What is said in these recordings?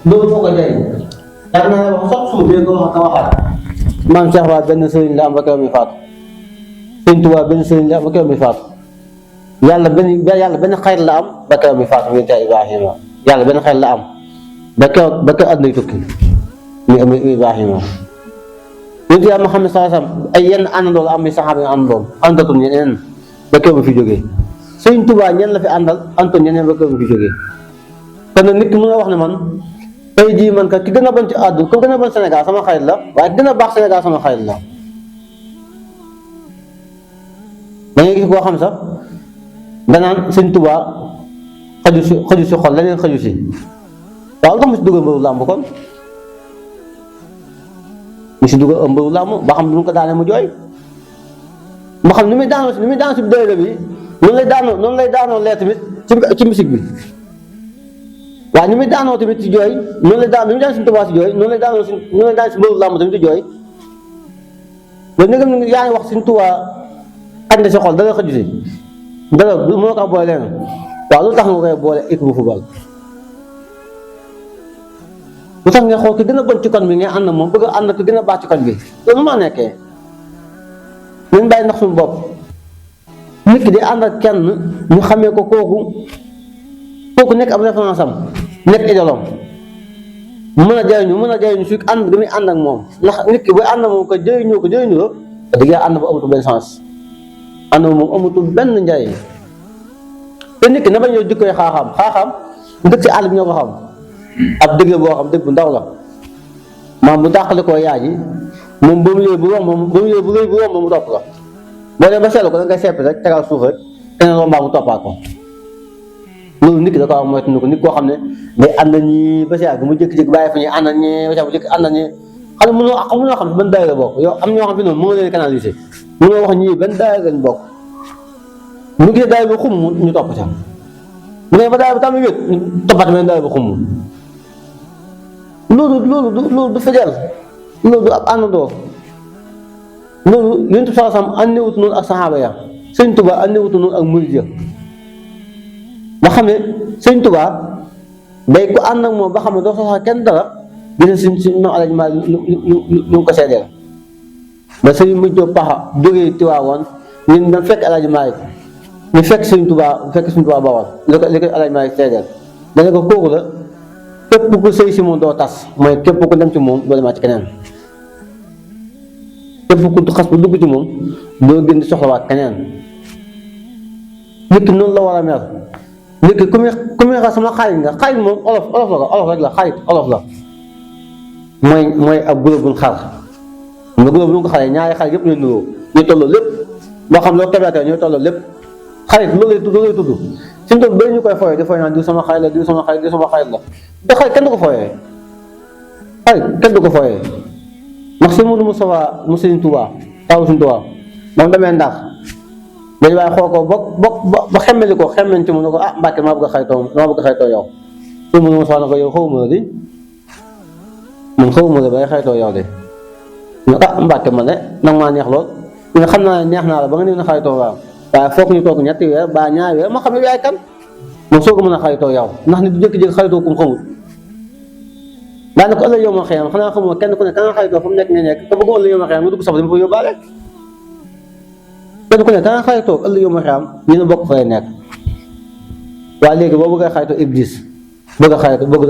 loolu moo ko jëriñ daan naa la wax sax suuf bee ko wax ka waxaat maam Cheikh Ba benn sëriñ la am ba keroog mi faatu Sëriñ Tuubaa benn sëriñ la am ba keroog mi faatu yàlla benn xarit la am ba keroog mi faatu muy tey Ibrahima yàlla benn xarit la am ba keroog àdduna tukki muy Ibrahima yonent Yàlla Muhammad sallallahu alayhi wasallam ay yenn àndandoo la am mi saxaaba yi àndandoom àndatul ñeneen ba keroog mi fi jógee Sëriñ Tuubaa ñenn la fi àndal àndatul ñeneen ba keroog mi fi jógee kon nag nit ki mën a wax ne man tey jii man kat ki gën a bon ci àdduna ko gën a bon Sénégal sama xarit la waaye gën a baax Sénégal sama xarit la da ngay gis koo xam sax danaan Sëñ Tuubaa xaju si xol leneen xaju si waaw lu tax mu si dugal mbëru làmb kon mu si dugal mbëru làmb ba xam lu mu ko daanee mu jooy ba xam ni muy daanoo si déere bi noonu lay daanoo lee tamit ci musique bi waaye ni muy daanoo tamit ci jooy noonu lay daan ni muy daan Sëñ Tuubaa si jooy noonu lay daan si mbëru làmb tamit di jooy loolu nga xam ne yaa ngi wax Sëñ Tuubaa xaj na si xol dara xaju si dara moo ko boole leen waaw lu tax nga koy boole équipe bu football lu tax nga xool ki gën a bon ci kon bi ngay ànd moom bëgg a ànd ki gën a baax ci kon bi loolu maa nekkee ñun bàyyi ndax suñu bopp nit ki di ànd ak kenn ñu xamee ko kooku nekk ab référence am nekk idolom mën a jëriñu su ànd gi muy ànd ak moom ndax nit ki booy ànd ak moom ko jëriñu la dëgg ànd ba amatul benn sens ànd moom amatul benn njëriñ te nit ki na bañ yow jikkoy xaaxaam dëkk si àll bi ñoo ko xam ab dëgg boo xam dëgg bu ndaw la maam bu dàqale koo yaay ji moom ba mu yëwee bu romb mu topp la boo dee ba seetlu ko da ngay seppi rek tegal suuf rek keneen rombaa mu toppaat ko loolu nit ki da ko am moytu ko nit koo xam ne day ànd ñi ba si yàgg mu jékki-jékki bàyyi fa ñuy ànd ñi ba si yàgg mu jékki ànd ñi xam ne mënoo xam ban daayira bokk yow am ñoo xam fi noonu mënoo leen canaliser mënoo wax ñii ban daayira lañ bokk mu gisee daayira bi xum ñu topp ca mu ne ba daayira bi tam wét ñu toppaat benn daayira bi xum loolu du fajal loolu du ab àndandoo loolu Yonent bi sallallahu alayhi wasallam àndiwut noonu ak saxaaba ya Sëñ Tuubaa àndiwut noonu ak murid ya nga xam ne Sëñ Tuubaa day ko ànd ak moom ba xam ne doo soxla kenn dara gis suñ no alaj ma lu ko seedeel ba sëñ mujjoo paxa jógee Tiwaawoon ñun dañ fekk alaj Maalik ñu fekk Sëñ Tuubaa Bawol li ko alaj Maalik seedeel dana ko kooku la képp ku sëy si moom doo tas mooy képp ku dem ci moom doo demaat ci keneen képp ku xas bu dugg ci moom doo gën di soxlawaat keneen nit ki noonu la war a mel nit ki ku muy xas sama xarit nga xarit moom olof rek la xarit olof la mooy ab groupe buñ xar nga groupe bu ñu ko xaree ñaari xarit yëpp ñooy nuroo ñooy tolloo lépp moo xam loo kebeetee ñooy tolloo lépp xarit loolu lay tudd suñu toog ba ñu koy fooyee di fooy naan diw sama xarit la da xarit kenn du ko fooyee ndax si Modou Moustapha mu Sëñ Tuubaa taw Sëñ Tuubaa moom demee ndax dañu waaye xool ko ba xemmeli ko xemmen ci mu ne ko Mbàkke maa bëgg a xaritoo yow si Modou Moustapha ne ko yow xawuma la di man xawuma la bay xaritoo yow de ñu Mbàkke ma ne nag maa neex lool ñu ne xam naa ne neex naa la ba nga ne na xaritoo waaw waaye foog ñu toog ñetti weer ba ñaari weer ma xam ne yaay kan moom soo ko mën a xaritoo yow ndax nit du jékki-jékki xaritoo kum xamul daanaka ëllëg yow ma xëyam xanaa xamoo kenn ku ne ka nga xaritoo fu mu nekk nga nekk te bëgg ëllëg yow ma xëyam nga dugg sax dama fa yóbbaale kenn ku ne ka nga xaritoo ëllëg yow ma xëyam ñu ne bokk fay nekk waaye léegi boo bëggee xaritoo iblis bëgg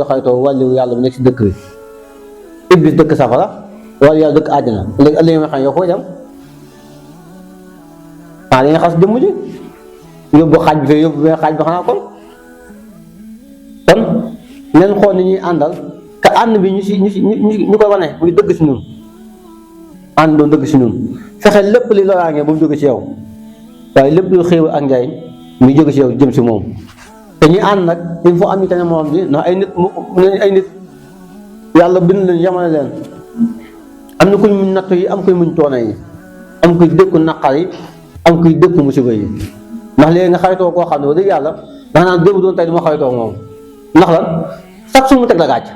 a xaritoo wàllu yàlla bu nekk si dëkk bi iblis dëkk safara wàllu yàlla dëkk àjjana léegi ëllëg yow ma xëyam yow foo dem li nga xas jëmm ji yóbbu xaaj bi fee yóbbu benn xaaj bi xanaa kon leen xool ni ñuy àndal ka ànd bi ñu koy wane muy dëgg si ñun ànd doon dëgg si ñun fexe lépp li loraange bu mu jóge ci yow waaye lépp lu xéewal ak njaay muy jóge ci yow jëm si moom te ñuy ànd nag il faut am ñu tane moom bi ndax ay nit yàlla bind leen yamale leen am na kuñ muñ nattu yi am kuy muñ coono yi am kuy dëkku naqar yi am kuy dëkku musiba yi ndax léegi nga xaritoo koo xam ne wax dëgg yàlla dafa naan démb doon tey du ma xaritoo moom ndax lan chaque jour mu teg la gàcc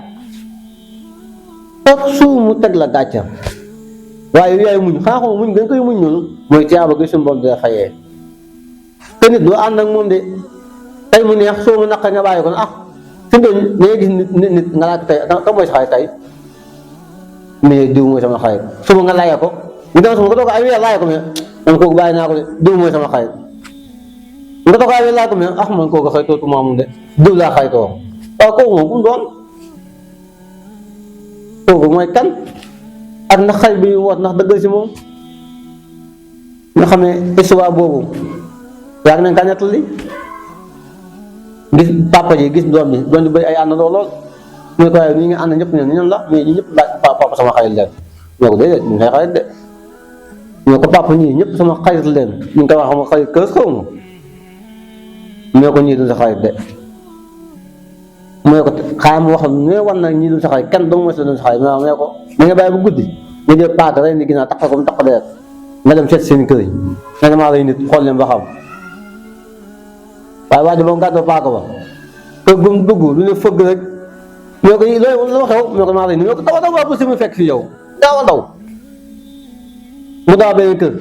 chaque jour mu teg la gàcc waaye yaay muñ xanaa xam muñ gën koy muñ noonu mooy tiyaaba gi suñu borom di la fayee te nit doo ànd ak moom de tey mu neex soo mu naqar nga bàyyi ko fi mu doon da ngay gis nit nga laaj tey kan mooy sa xarit tey mais diw mooy sama xarit suba nga laajee ko ñu dem suba nga toog ay weer laajee ko mais man kooku bàyyi naa ko de diw mooy sama xarit nga toog ay weer laajee ko mais ah man kooku xaritootu maamum de diw laa xaritoo waaw kooku moom ku mu doon kooku mooy kan ak ndax xarit bi woot ndax dëggal si moom nga xam ne histoire boobu yaa ngi nañ kaa nettali gis papa ji gis doom ji bëri ay àndandoo lool mu ne ko waaye ñi nga ànd ñëpp ñun la mais ñi ñëpp papa sama xarit leen ñoo ko déedéet ñu ngi koy xarit de ñoo ko papa ñii ñëpp sama xarit leen ñu ngi koy wax sama xarit kër xaw ma ñoo ko ñii duñ sa xarit de mu ne ko xaaral ma wax ne war na ñii duñ sa xarit kenn dong mooy sa duñ sa xarit mu ne ko da nga bàyyi bu guddi nga jël paaka rek ni ginnaaw tax ko mu tax ko deret nga dem seet seen kër yi nga damaa lay nit xool leen ba xam waaye waa ji ba mu gàddoo paaka ba kër ba mu dugg lu ne fëgg rek ñoo ko loolu loo xew ñoo ko maa lay nit ñoo ko daw daw waa si mu fekk fi yow daaw a daw mu daaw benn kër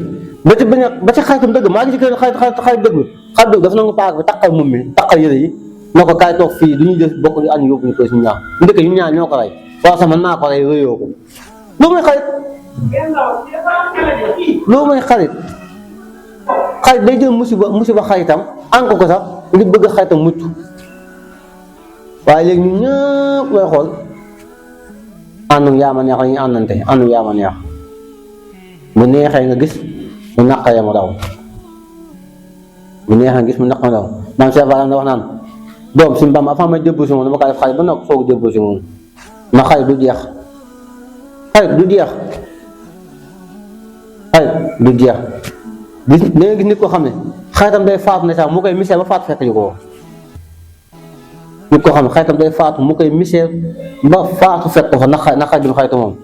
ba ci xaritam dëgg maa ngi ci kër xarit dëgg dafa nangu paaka bi takkal moom mi takkal yëre yi na ko kaay toog fii du ñuy def bokk di añ yóbbu ñu koy suñu ñaar ndëkk ñu ñaar ñoo ko rey waaw sama naa ko rey rëyoo ko loolu mooy xarit loolu mooy xarit day jël musiba xaritam ànk ko sax li bëgg xaritam mucc waaye léegi ñun ñëpp mooy xool àndum yaa ma neex la ñuy àndante àndum yaa ma neex bu neexee nga gis mu naqaree ma daw bu neexee nga gis mu naq ma daw man Cheikh Bara da wax naan doom suñu Bamba avant may jébbu si moom dama ko def xarit ba nag soog jébbu si moom ndax xarit du jeex xarit du jeex gis da nga gis nit koo xam ne xaritam day faatu ne sax mu koy misère ba faatu fekk ñu ko nit koo xam ne xaritam day faatu mu koy misère ba faatu fekk ko fa na xarit bi mu xaritu moom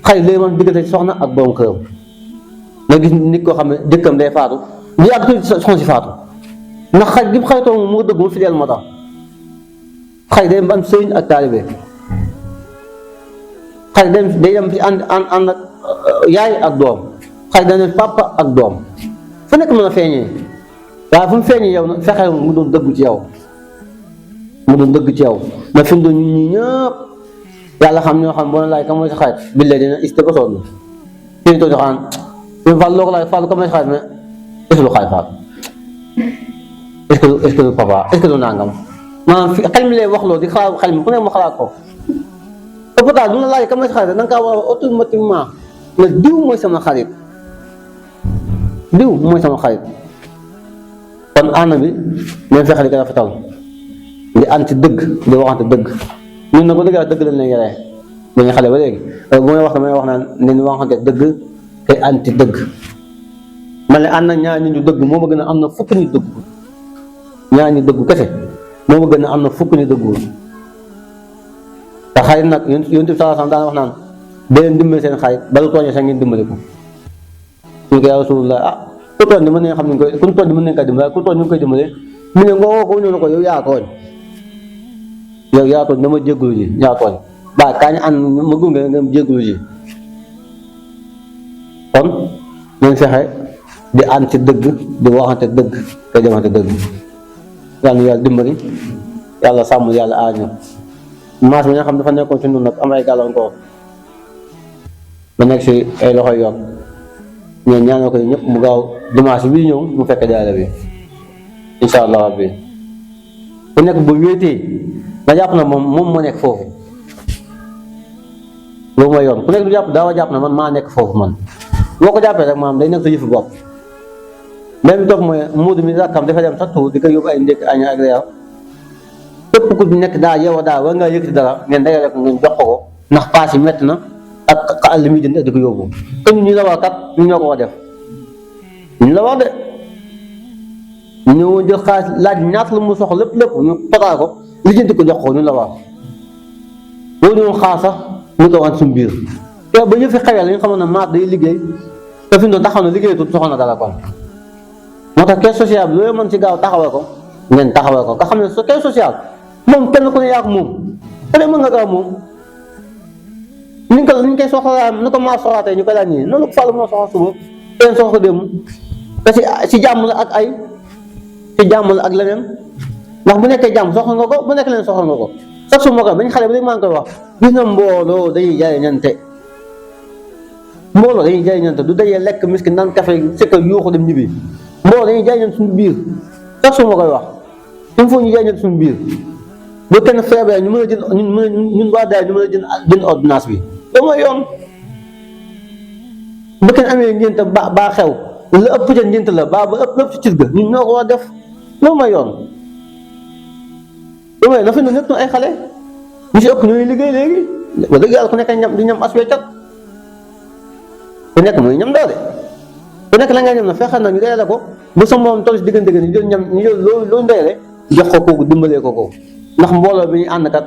xarit léegi man diggante soxna ak borom këram nga gis nit koo xam ne jëkkam day faatu lu yàgg tuuti soxna si faatu ndax xarit bi mu xaritoo moom mu dëgg mu fidèle moo tax xarit day am sëriñ ak taalibe xarit day dem fi ànd ak yaay ak doom xarit day dem papa ak doom fu nekk mën a feeñee waaye fu mu feeñee yow nag fexeel mu doon dëggu ci yow ndax fi mu doon ñun ñii ñëpp yàlla xam ñoo xam boo na laaj ka mooy sa xarit billee dina iste ba sonn fiñu toog di xaan fimu fàll loo ko laaj fàll ka mooy sa xarit mais est-ce que lu xarit faat est-ce que lu papa est-ce que lu nangam maanaam fi xel mi lay wax loolu di xalaat xel mi ku ne mu xalaat ko te pourtant du la laaj ka mooy sa xarit da nga kaa war a automatiquement nga diw mooy sama xarit kon ànd bi nañ fexe di ko rafetal di ànd ci dëgg di waxante dëgg ñun nag bu dëgg dëgg lañ lay yoree dañuy xale ba léegi bu may wax damay wax naan nañ waxante dëgg te ànd ci dëgg man ne ànd na ñaar nit ñu dëgg moo ma gën a am na fukk ñu dëgg ñaar ñu dëgg kese moo ma gën a am na fukk ñu dëggul te xarit nag yonent bi sallallahu alayhi wasallam daan wax naan da leen dimbali seen xarit balu tooñee sax ngeen dimbali ko ñu ko yaa Rasulullah ku tooñ mën nañ xam ne ku tooñ mën nañ ko dimbali ku tooñ ñu ngi koy dimbali mu ne nga woo ko ñëw na ko yow yaa tooñ dama jégalu ji yaa tooñ ba kañ ànd ma gunge nga jégalu ji kon nañ fexe di ànd ci dëgg di waxante dëgg te demante dëgg yàlla na yàlla dimbali yàlla sàmm yàlla aar ñu maas bi nga xam dafa nekkoon ci ñun nag am ay gàllankoor ba nekk si ay loxoy yoon ñoo ñaanal ko ñëpp mu gaaw dimanche bii ñëw mu fekk daara bi insha allah rabbi ku nekk bu wéetee nga jàpp na moom moo nekk foofu loolu mooy yoon ku nekk du jàpp daa jàpp na man maa nekk foofu man boo ko jàppee rek maanaam day nekk sa yëfu bopp même bi topp mooy muudu mi rakkam dafa dem sax tuur di ko yóbbu ay ndékk añ ak reer képp ku nekk daa yow daa war ngaa yëkkati dara ngeen dajale ko ngeen jox ko ndax paas yi métti na ak àll mi jënd ak di ko yóbbu te ñu la wax kat ñu ñoo ko wax def ñu la wax de ñu jël xaalis laaj ñaata la mu soxla lépp ñu total ko lijjanti ko jox ko ñu la wax boo ñëwoon xaar sax mu toogaan suñu biir te ba ñu fi xewee la ñu xamoon ne maat day liggéey te fi mu doon taxaw na liggéey tuuti soxla na dara kon moo tax caisse sociale bi loolu mën ci gaaw taxawee ko ngeen taxawee ko nga xam ne caisse sociale moom kenn ku ne yaa ko moom te de mën nga gaaw moom ni ñu koy soxlaa ni ko maa soxlaatee ñu koy laaj nii noonu ko Fallou moo soxla suba teen soxla démb te si jàmm la ak si jàmm la ak leneen ndax bu nekkee jàmm soxla nga ko bu nekk leen soxla nga ko suma ko bañ xale ba léegi maa ngi koy wax gis na mbooloo dañuy jaay ñante mbooloo dañuy jaay ñante du dajee lekk miskin naan café c'est que yuuxu dem ñibbi mbooloo dañuy jaay ñante suñu biir suma koy wax il faut ñu jaay ñante suñu biir bu kenn feebaree ñu mën a jënd ñun waa daay ñu mën a jënd ordonnance bi loolu mooy yoon bu kenn amee ngénte baa xew la ëpp ca ngénte la ba ëpp lépp ci cis ga ñun ñoo ko war def loolu mooy yoon loolu mooy na fi ne nekk ay xale ñu si ëpp ñooy liggéey léegi wax dëgg yàlla ku nekk ñam di ñam as weccat ku nekk mooy ñam doole ku nekk la ngay ñam na fexe na ñu dayale ko bu sa moom toll si diggante ñu jël ñam ñu jël loolu ndayale jox ko kooku dimbalee ko kooku ndax mbooloo bi ñu ànd kat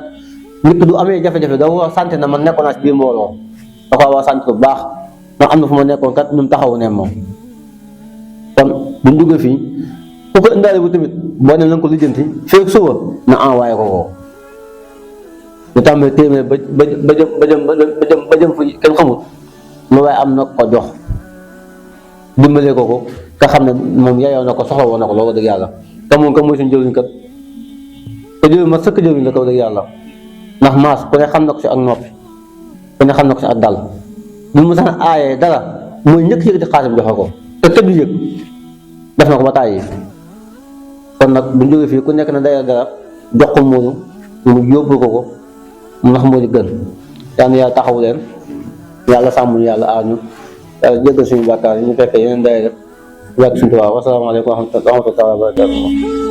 nit ki du amee jafe-jafe da war a sant na man nekkoon naa si biir mbooloo da ko war a sant bu baax ndax am na fu ma nekkoon kat ñun taxawu ne moom kon buñ duggee fii ku ko indaale bu tamit boo ne lañ ko lijjanti fii ak suba na envoyé ko ko ñu tàmbali téeméer ba jëm fu kenn xamul lu waaye am na ko jox dimbalee ko ko nga xam ne moom yeyoo na ko soxla woon na ko loolu dëgg yàlla te moom ka mooy suñu jëwriñ kat te jëwriñ ma sëkk jëwriñ la ko dëgg yàlla ndax maas ku ne xam na ko si ak noppi ku ne xam na ko si ak dal bu mu sax aayee dara mooy ñëkk yëg di xaasam joxe ko te tëdd yëg def na ko ba tàyyi kon nag bu jógee fii ku nekk na dayal dara jox ko Modou mu yóbbu ko mu ndax moo di gën yal na yàlla taxawu leen yàlla sàmm ñu yàlla aar ñu yàlla jéggal suñu bàkkaar yi ñu fekkee yeneen day def yàgg suñu tubaab wasalaamaaleykum wa rahmatulah wa barakatuh